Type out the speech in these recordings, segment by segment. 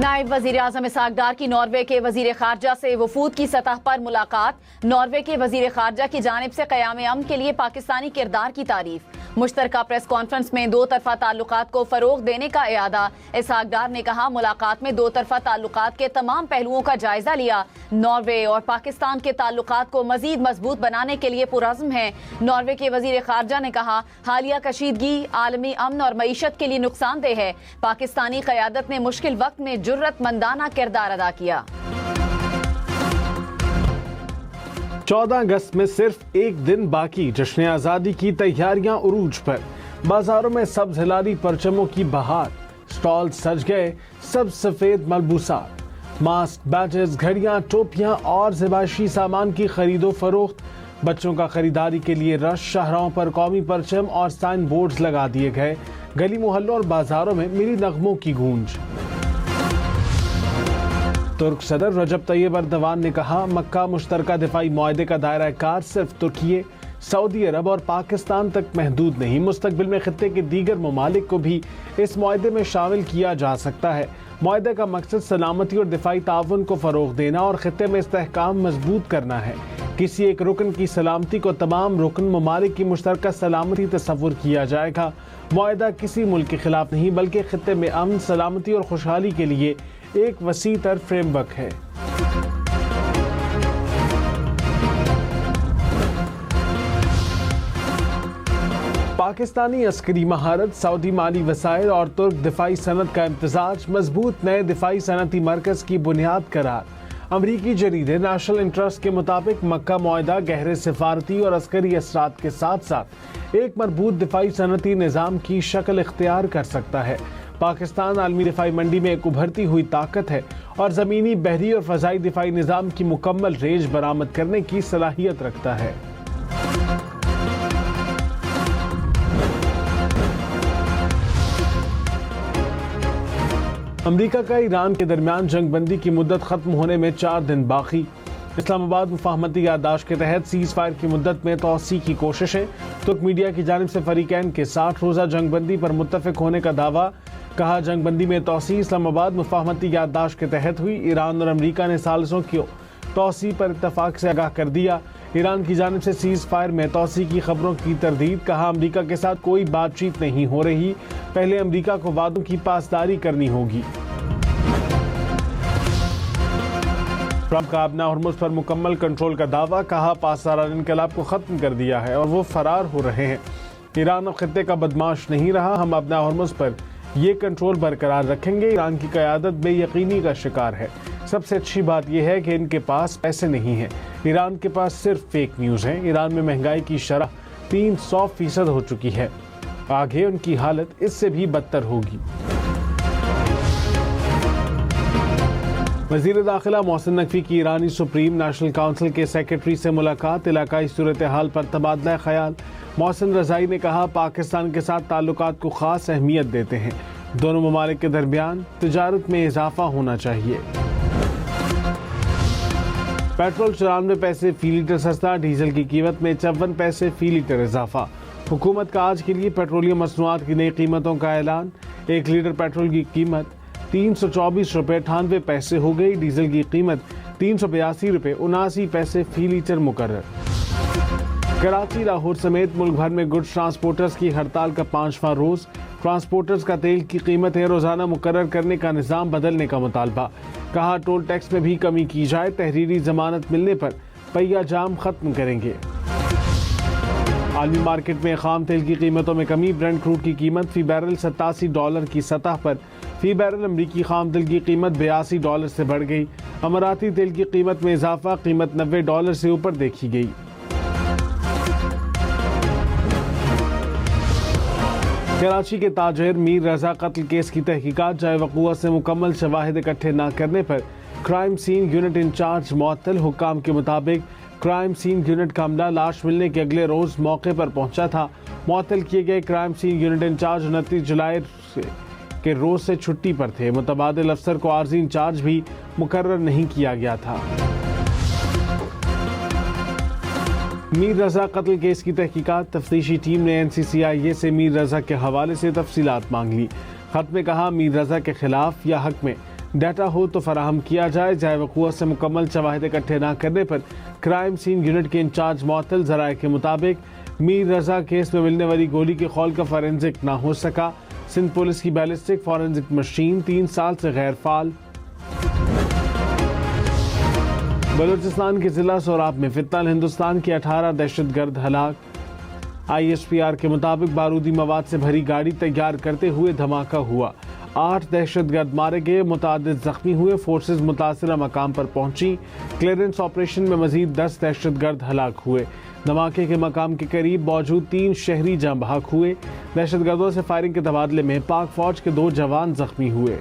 नायब वजीर आजम इसहाक डार की नॉर्वे के वजीर खारजा से वफूद की सतह पर मुलाकात। नॉर्वे के वजीर खारजा की जानिब से क़याम अमन के लिए पाकिस्तानी किरदार की तारीफ। मुश्तरका प्रेस कॉन्फ्रेंस में दो तरफा ताल्लुकात को फरोग देने का इरादा। इसहाक डार ने कहा, मुलाकात में दो तरफा ताल्लुकात के तमाम पहलुओं का जायजा लिया। नॉर्वे और पाकिस्तान के ताल्लुकात को मजीद मजबूत बनाने के लिए पुरअज़्म है। नॉर्वे के वजीर खारजा ने कहा, हालिया कशीदगी आलमी अमन और मईशत के लिए नुकसानदेह है। पाकिस्तानी क़यादत ने मुश्किल वक्त में जुर्रतमंदाना किरदार अदा किया। 14 अगस्त में सिर्फ एक दिन बाकी, जश्न आज़ादी की तैयारियां उरूज पर। बाजारों में सब्ज हिलारी परचमों की बहार, स्टॉल सज गए सब सफेद मलबूसात। मास्क, बैजेस, घड़ियां, टोपियां और ज़िबाशी सामान की खरीदो फरोख्त। बच्चों का खरीदारी के लिए रश। शाहराहों पर कौमी परचम और साइन बोर्ड्स लगा दिए गए। गली मोहल्लों और बाजारों में मिली नगमों की गूंज। तुर्क सदर रजब तैयब अर्दवान ने कहा, मक्का मुश्तरका दिफाई मुआहदे का दायरा कार सिर्फ तुर्की, सऊदी अरब और पाकिस्तान तक महदूद नहीं। मुस्तकबिल में खित्ते के दीगर ममालिक को भी इस मुआहदे में शामिल किया जा सकता है। मुआहदे का मकसद सलामती और दिफाई ताउन को फरोग देना और खित्ते में इस्तेहकाम मजबूत करना है। किसी एक रुकन की सलामती को तमाम रुकन ममालिक की मुश्तरका सलामती तस्वुर किया जाएगा। मुआहदा किसी मुल्क के खिलाफ नहीं, बल्कि खित्ते में अमन, सलामती और खुशहाली के लिए एक वसी तर फ्रेमवर्क है। पाकिस्तानी अस्करी महारत, सऊदी माली वसाइल और तुर्क दिफाई सनत का इम्तिजाज मजबूत नए दिफाई सनती मरकज की बुनियाद करार। अमरीकी जरीदे नेशनल इंटरेस्ट के मुताबिक मक्का मुआहदा गहरे सिफारती और अस्करी असरात के साथ साथ एक मजबूत दिफाई सनती निज़ाम की शक्ल इख्तियार कर सकता है। पाकिस्तान आलमी दिफाई मंडी में एक उभरती हुई ताकत है और ज़मीनी, बहरी और फ़ज़ाई दिफाई निज़ाम की मुकम्मल रेंज बरामद करने की सलाहियत रखता है। अमरीका का ईरान के दरमियान जंगबंदी की मुद्दत खत्म होने में 4 दिन बाकी। इस्लामाबाद मुफाहमती याददाश्त के तहत सीज़ फायर की मुद्दत में तोसी की कोशिशें। तुर्क मीडिया की जानिब से फरीकैन के 60 रोज़ा जंगबंदी पर मुत्तफिक होने का दावा। कहा, जंगबंदी में तोसी इस्लामाबाद मुफाहमती याददाश्त के तहत हुई। ईरान और अमरीका ने सालिसों की तोसी पर इत्तफाक से आगाह कर दिया। ईरान की जानिब से सीज़ फायर में तोसी की खबरों की तरदीद। कहा, अमरीका के साथ कोई बातचीत नहीं हो रही, पहले अमरीका को वादों की पासदारी करनी होगी। ट्रंप का अपना हॉर्मुज़ पर मुकम्मल कंट्रोल का दावा। कहा, पासदारान इनकलाब को ख़त्म कर दिया है और वो फरार हो रहे हैं। ईरान अब खित्ते का बदमाश नहीं रहा, हम अपना हॉर्मुज़ पर ये कंट्रोल बरकरार रखेंगे। ईरान की क़यादत बेयकीनी का शिकार है। सबसे अच्छी बात यह है कि इनके पास पैसे नहीं हैं। ईरान के पास सिर्फ फेक न्यूज़ है। ईरान में महंगाई की शरह 300% हो चुकी है। आगे उनकी हालत इससे भी बदतर होगी। वज़ीर दाखिला मोहसिन नकवी की ईरानी सुप्रीम नेशनल काउंसिल के सेक्रेटरी से मुलाकात। इलाकाई सूरत हाल पर तबादला ख्याल। मोहसिन रज़ाई ने कहा, पाकिस्तान के साथ ताल्लुकात को खास अहमियत देते हैं। दोनों ममालिक के दरमियान तिजारत में इजाफा होना चाहिए। पेट्रोल 94 पैसे फी लीटर सस्ता। डीजल की कीमत में 54 पैसे फी लीटर इजाफा। हुकूमत का आज के लिए पेट्रोलियम मसनूआत की नई कीमतों का ऐलान। 1 लीटर पेट्रोल की कीमत 324 रुपये 98 पैसे हो गई। डीजल की कीमत 382 रुपये 79 पैसे फी लीटर मुकर्रर। कराची, लाहौर समेत मुल्क भर में गुड्स ट्रांसपोर्टर्स की हड़ताल का 5वां रोज। ट्रांसपोर्टर्स का तेल की कीमतें रोजाना मुकर्रर करने का निज़ाम बदलने का मुतालबा। कहा, टोल टैक्स में भी कमी की जाए। तहरीरी जमानत मिलने पर पहिया जाम खत्म करेंगे। आलमी मार्केट में खाम तेल की कीमतों में कमी। ब्रेंट क्रूड की कीमत फी बैरल $87 की सतह पर। फी बैरल अमरीकी खाम तेल की कीमत $82 से बढ़ गई। अमराती तेल की कीमत में इजाफा। कीमत $90 से ऊपर देखी गई। कराची के ताजिर मीर रजा कत्ल केस की तहकीकात जाए वक़ूअ से मुकम्मल शवाहिद इकट्ठे न करने पर क्राइम सीन यूनिट इंचार्ज मुअत्तल। हुक्काम के मुताबिक क्राइम सीन यूनिट का अमला लाश मिलने के अगले रोज मौके पर पहुंचा था। मुअत्तल किए गए क्राइम सीन यूनिट इंचार्ज 29 जुलाई के रोज से छुट्टी पर थे। मुतबादिल अफसर को आर्जी इंचार्ज भी मुकर्रर नहीं किया गया था। मीर रजा कत्ल केस की तहकीकात। तफ्तीशी टीम ने NCCIA से मीर रजा के हवाले से तफसीलात मांग ली। खत में कहा, मीर रजा के खिलाफ या हक में डाटा हो तो फराहम किया जाए। जाए वक़ूअत से मुकम्मल शवाहिद इकट्ठे न करने पर क्राइम सीन यूनिट के इंचार्ज मअतल। ज़राए के मुताबिक मीर रजा केस में मिलने वाली गोली के खौल का फॉरेंसिक न हो सका। सिंध पुलिस की बैलिस्टिक फॉरेंसिक मशीन 3 साल से गैर फाल। बलूचिस्तान के जिला सोराब में फितनल हिंदुस्तान के 18 दहशतगर्द हलाक। ISPR के मुताबिक बारूदी मवाद से भरी गाड़ी तैयार करते हुए धमाका हुआ। 8 दहशतगर्द मारे गए, मुतादिद जख्मी हुए। फोर्सेज मुतासिरा मकाम पर पहुंची। क्लियरेंस ऑपरेशन में मजीद 10 दहशतगर्द हलाक हुए। धमाके के मकाम के करीब मौजूद 3 शहरी जाँ बहक हुए। दहशतगर्दों से फायरिंग के तबादले में पाक फौज के 2 जवान जख्मी हुए।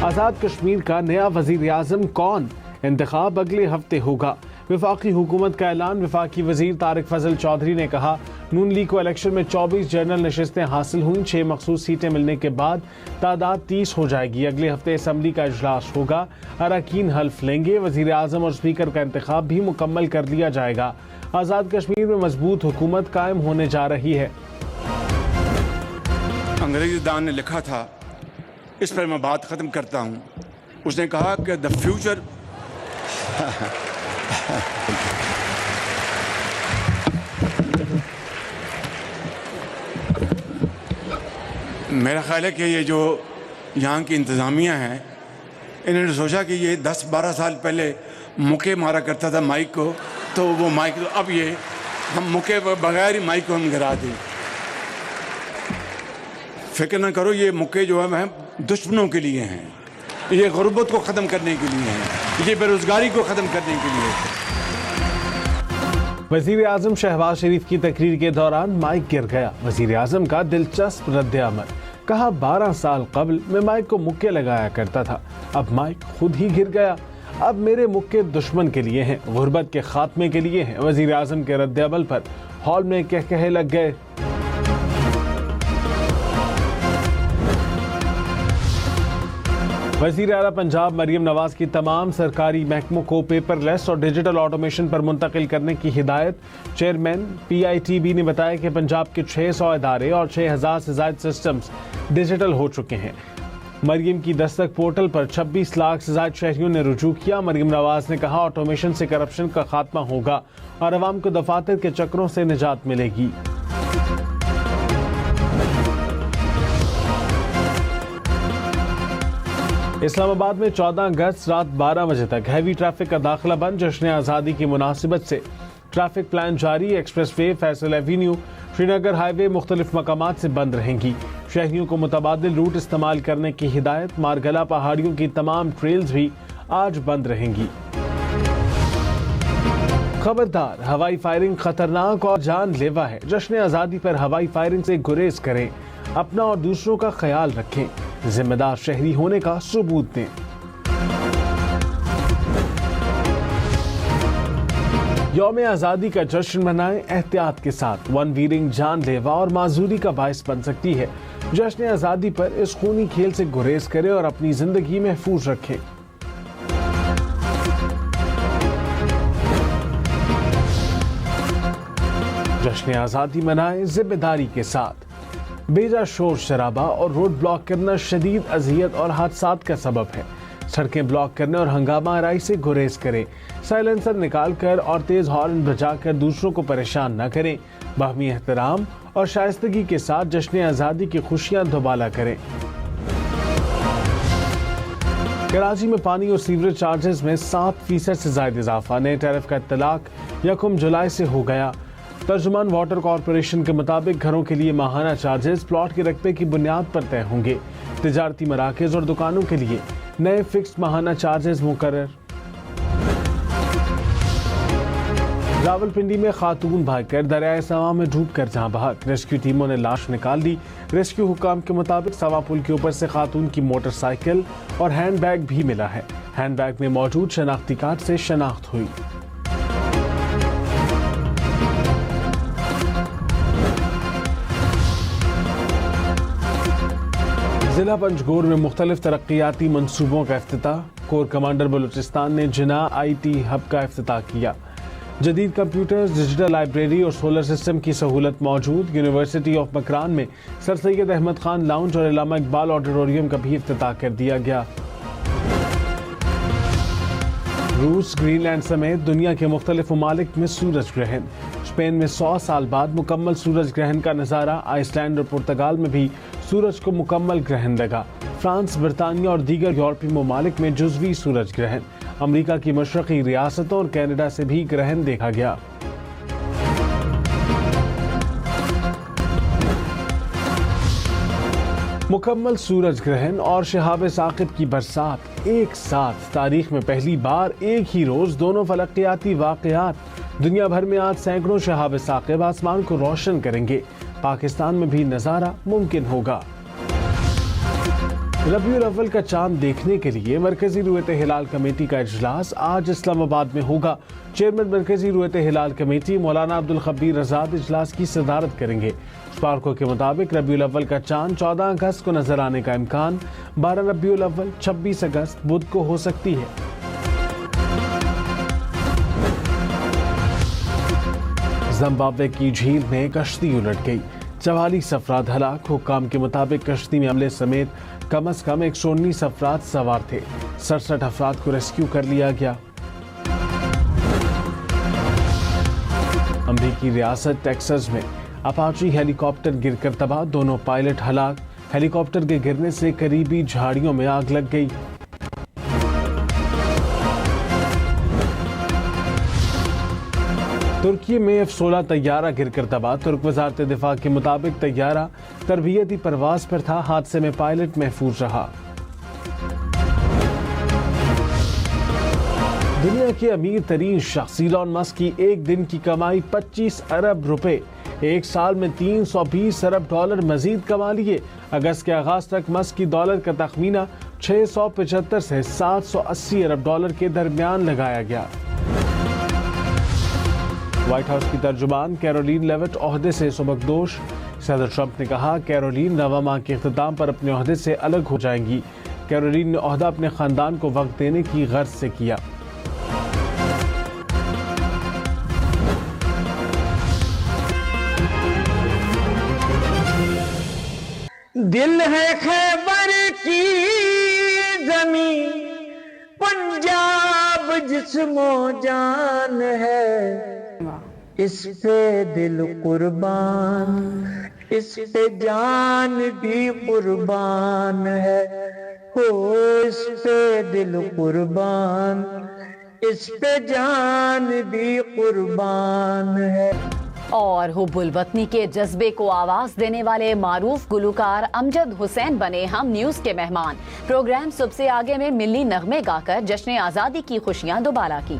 आज़ाद कश्मीर का नया वजीर आज़म कौन? इंतखाब अगले हफ्ते होगा। वफाकी हुकूमत का ऐलान। वफाकी वजीर तारिक फजल चौधरी ने कहा, नून लीग को इलेक्शन में 24 जनरल नशिस्तें हासिल हुई। 6 मखसूस सीटें मिलने के बाद तादाद 30 हो जाएगी। अगले हफ्ते असम्बली का इजलास होगा। अरकान हल्फ लेंगे। वजीर आज़म और स्पीकर का इंतखाब भी मुकम्मल कर लिया जाएगा। आज़ाद कश्मीर में मजबूत हुकूमत कायम होने जा रही है। अंग्रेजी दान ने लिखा था, इस पर मैं बात ख़त्म करता हूँ। उसने कहा कि द फ्यूचर मेरा ख्याल है कि ये जो यहाँ की इंतज़ामिया है, इन्होंने सोचा कि ये 10-12 साल पहले मुक्के मारा करता था माइक को, तो वो माइक तो अब ये हम मुक्के बगैर ही माइक को हम गिरा दें। फिक्र ना करो, ये मुक्के जो है दुश्मनों के लिए हैं, ये गुर्बत को ख़त्म करने के लिए हैं, ये बेरोज़गारी को ख़त्म करने के लिए। वजीर आज़म शहबाज शरीफ की तकरीर के दौरान माइक गिर गया। वजीर आज़म का दिलचस्प रद्द-ए-अमल। कहा, 12 साल कबल मैं माइक को मुक्के लगाया करता था, अब माइक खुद ही गिर गया। अब मेरे मुक्के दुश्मन के लिए हैं, गुर्बत के खात्मे के लिए हैं। वजीर आज़म के रद्द-ए-अमल पर हॉल में कहे लग गए। वज़ीर आला पंजाब मरियम नवाज की तमाम सरकारी महकमों को पेपरलेस और डिजिटल ऑटोमेशन पर मुंतकिल करने की हिदायत। चेयरमैन PITB ने बताया कि पंजाब के 600 इदारे और 6000 से ज़ायद सिस्टम्स डिजिटल हो चुके हैं। मरियम की दस्तक पोर्टल पर 26 लाख से ज़ायद शहरियों ने रुजू किया। मरियम नवाज ने कहा, ऑटोमेशन से करप्शन का खात्मा होगा और अवाम को दफातर के चक्रों से निजात मिलेगी। इस्लामाबाद में 14 अगस्त रात 12 बजे तक हैवी ट्रैफिक का दाखिला बंद। जश्न आज़ादी की मुनासिबत से ट्रैफिक प्लान जारी। Express way, Faisal Avenue, Srinagar highway मुख्तलिफ मकामात से बंद रहेंगी। शहरियों को मुतबादिल रूट इस्तेमाल करने की हिदायत। मारगला पहाड़ियों की तमाम ट्रेल्स भी आज बंद रहेंगी। खबरदार, हवाई फायरिंग खतरनाक और जानलेवा है। जश्न आज़ादी पर हवाई फायरिंग से गुरेज करें। अपना और दूसरों का ख्याल रखें। जिम्मेदार शहरी होने का सबूत दें। यौम आज़ादी का जश्न मनाएं एहतियात के साथ। वन वीरिंग जानलेवा और माजूरी का बायस बन सकती है। जश्न आज़ादी पर इस खूनी खेल से गुरेज करें और अपनी जिंदगी महफूज रखें। जश्न आज़ादी मनाएं जिम्मेदारी के साथ। बेजा शोर शराबा और रोड ब्लॉक करना शदीद अजियत और हादसात का सबब है। सड़कें ब्लॉक करने और हंगामा आराई से गुरेज करें। साइलेंसर निकाल कर और तेज हॉर्न बजाकर दूसरों को परेशान न करें। बाहमी एहतराम और शाइस्तगी के साथ जश्न आज़ादी की खुशियां दोबाला करें। कराची में पानी और सीवरेज चार्जेस में 7% से ज्यादा इजाफा। नए टैरिफ का इत्तलाक 1 जुलाई से हो गया। तर्जुमान वाटर कॉरपोरेशन के मुताबिक घरों के लिए माहाना चार्जेस प्लॉट के रकबे की बुनियाद पर तय होंगे। तिजारती मराकज़ और दुकानों के लिए नए फिक्स्ड माहाना चार्जेस मुकर्रर। रावलपिंडी में खातून भागकर दरियाए सवा में डूबकर जहां बहक। रेस्क्यू टीमों ने लाश निकाल दी। रेस्क्यू हुकाम के मुताबिक सवा पुल के ऊपर से खातून की मोटरसाइकिल और हैंडबैग भी मिला है। हैंडबैग में मौजूद शनाख्ती कार्ड से शनाख्त हुई। जिला पंजगोर में मुख्तलिफ तरक्याती मनसूबों का इफ्तिताह। कोर कमांडर बलूचिस्तान ने जिना IT हब का इफ्तिताह किया। जदीद कंप्यूटर्स, डिजिटल लाइब्रेरी और सोलर सिस्टम की सहूलत मौजूद। यूनिवर्सिटी ऑफ मकरान में सर सैयद अहमद खान लाउंज और अल्लामा इकबाल ऑडिटोरियम का भी इफ्तिताह कर दिया गया। रूस, ग्रीनलैंड समेत दुनिया के मुख्तलिफ ममालिक में सूरज ग्रहण। स्पेन में 100 साल बाद मुकम्मल सूरज ग्रहण का नज़ारा। आइसलैंड और पुर्तगाल में भी सूरज को मुकम्मल ग्रहण लगा। फ्रांस, बरतानिया और दीगर यूरोपीय ममालिक में जुज़वी सूरज ग्रहण। अमरीका की मशरक़ी रियासतों और कनाडा से भी ग्रहण देखा गया। मुकम्मल सूरज ग्रहण और शहाब साकिब की बरसात एक साथ। तारीख में पहली बार एक ही रोज दोनों फलकियाती वाक़यात। दुनिया भर में आज सैकड़ों शहाब साकिब आसमान को रोशन करेंगे। पाकिस्तान में भी नज़ारा मुमकिन होगा। रबीउल अव्वल का चांद देखने के लिए मरकजी रुयत हिलाल कमेटी का इजलास आज इस्लामाबाद में होगा। चेयरमैन मरकजी रुयत हिलाल कमेटी मौलाना अब्दुल खबीर आजाद इजलास की सदारत करेंगे। स्पार्को के मुताबिक रबीउल अव्वल का चांद 14 अगस्त को नजर आने का इम्कान। 12 रबीउल अव्वल 26 अगस्त बुध को हो सकती है। जिम्बाब्वे की झील में कश्ती उलट गई, 44 अफराद हलाक। हुक्काम के मुताबिक कश्ती में अमले समेत कम से कम 119 अफराद सवार थे। 67 अफराद को रेस्क्यू कर लिया गया। अमरीकी रियासत टेक्सास में अपाची हेलीकॉप्टर गिरकर तबाह, दोनों पायलट हलाक। हेलीकॉप्टर के गिरने से करीबी झाड़ियों में आग लग गई। तुर्की में F-16 तैयारा गिरकर तबाह। तुर्क वजारत दिफा के मुताबिक तैयारा तरबियती परवाज पर था, हादसे में पायलट महफूज रहा। दुनिया के अमीर तरीन शख्स इलॉन मस्क की एक दिन की कमाई 25 अरब रुपए। एक साल में 320 अरब डॉलर मजीद कमा लिए। अगस्त के आगाज तक मस्क की डॉलर का तखमीना 675 से 780 अरब डॉलर के दरमियान लगाया गया। व्हाइट हाउस की तर्जुमान कैरोलीन लेविट ओहदे से सुबकदोश। सदर ट्रंप ने कहा कैरोलीन नवा माह के इख्तिताम पर अपने ओहदे से अलग हो जाएंगी। कैरोलीन ने ओहदा अपने खानदान को वक्त देने की गर्ज से किया। दिल है खैबर की जमीन, पंजाब जिस्मो जान है। इस पे दिल कुर्बान, इस पे जान भी कुर्बान है। हो इस पे दिल कुर्बान, इस पे जान भी कुर्बान है। और हुब्बुल वतनी के जज्बे को आवाज देने वाले मारूफ गुलूकार अमजद हुसैन बने हम न्यूज के मेहमान। प्रोग्राम सबसे आगे में मिली नगमे गाकर जश्न आजादी की खुशियां दोबारा की।